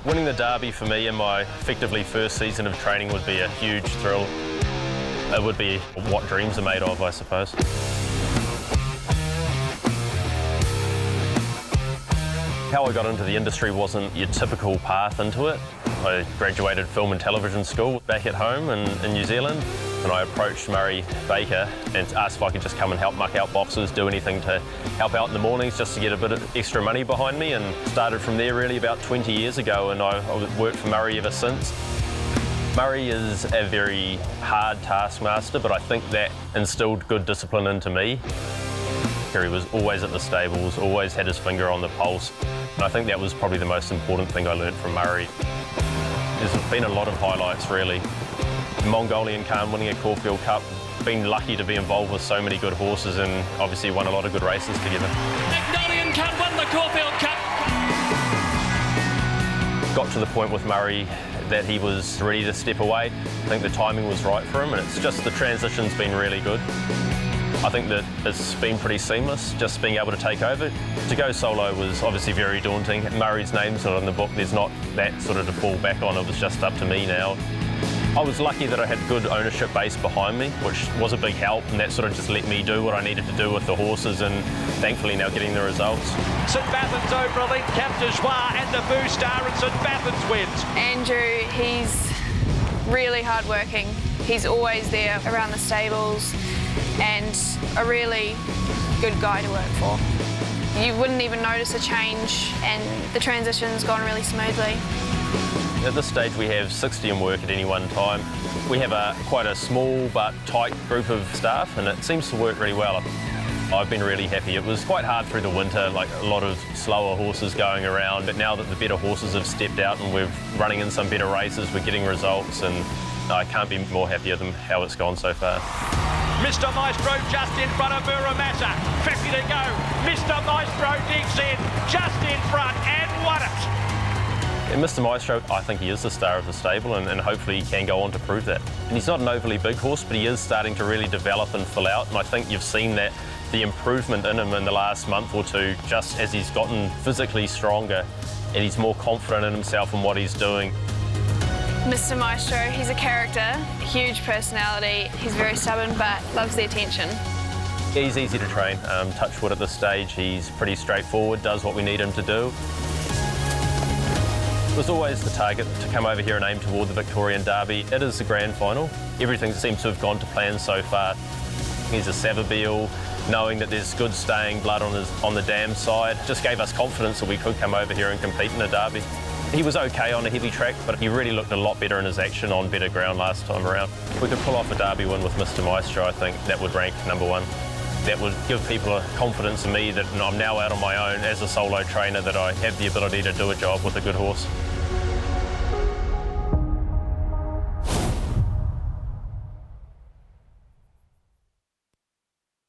Winning the Derby for me in my effectively first season of training would be a huge thrill. It would be what dreams are made of, I suppose. How I got into the industry wasn't your typical path into it. I graduated film and television school back at home in New Zealand, and I approached Murray Baker and asked if I could just come and help muck out boxes, do anything to help out in the mornings just to get a bit of extra money behind me, and started from there really about 20 years ago, and I worked for Murray ever since. Murray is a very hard taskmaster, but I think that instilled good discipline into me. He was always at the stables, always had his finger on the pulse, and I think that was probably the most important thing I learned from Murray. There's been a lot of highlights really. Mongolian Khan winning a Caulfield Cup, been lucky to be involved with so many good horses and obviously won a lot of good races together. Mongolian Khan won the Caulfield Cup. Got to the point with Murray that he was ready to step away. I think the timing was right for him, and it's just the transition's been really good. I think that it's been pretty seamless, just being able to take over. To go solo was obviously very daunting. Murray's name's not in the book, there's not that sort of to fall back on, it was just up to me now. I was lucky that I had good ownership base behind me, which was a big help, and that sort of just let me do what I needed to do with the horses, and thankfully now getting the results. St Bathans over a length, Cap de Joie and the Boo Star, and St Bathans wins. Andrew, he's really hard-working. He's always there around the stables and a really good guy to work for. You wouldn't even notice a change, and the transition's gone really smoothly. At this stage we have 60 in work at any one time. We have quite a small but tight group of staff, and it seems to work really well. I've been really happy. It was quite hard through the winter, like a lot of slower horses going around, but now that the better horses have stepped out and we're running in some better races, we're getting results, and I can't be more happier than how it's gone so far. Mr Maestro just in front of Muramasa, 50 to go. Mr Maestro digs in, just in front, and won it. And Mr Maestro, I think he is the star of the stable, and hopefully he can go on to prove that. And he's not an overly big horse, but he is starting to really develop and fill out, and I think you've seen that, the improvement in him in the last month or two, just as he's gotten physically stronger and he's more confident in himself and what he's doing. Mr Maestro, he's a character, a huge personality. He's very stubborn but loves the attention. He's easy to train. Touch wood at this stage, he's pretty straightforward, does what we need him to do. It was always the target to come over here and aim toward the Victorian Derby. It is the grand final. Everything seems to have gone to plan so far. He's a Savabeel, knowing that there's good staying blood on the dam side, just gave us confidence that we could come over here and compete in a Derby. He was okay on a heavy track, but he really looked a lot better in his action on better ground last time around. If we could pull off a Derby win with Mr Maestro, I think that would rank #1. That would give people a confidence in me that I'm now out on my own as a solo trainer, that I have the ability to do a job with a good horse.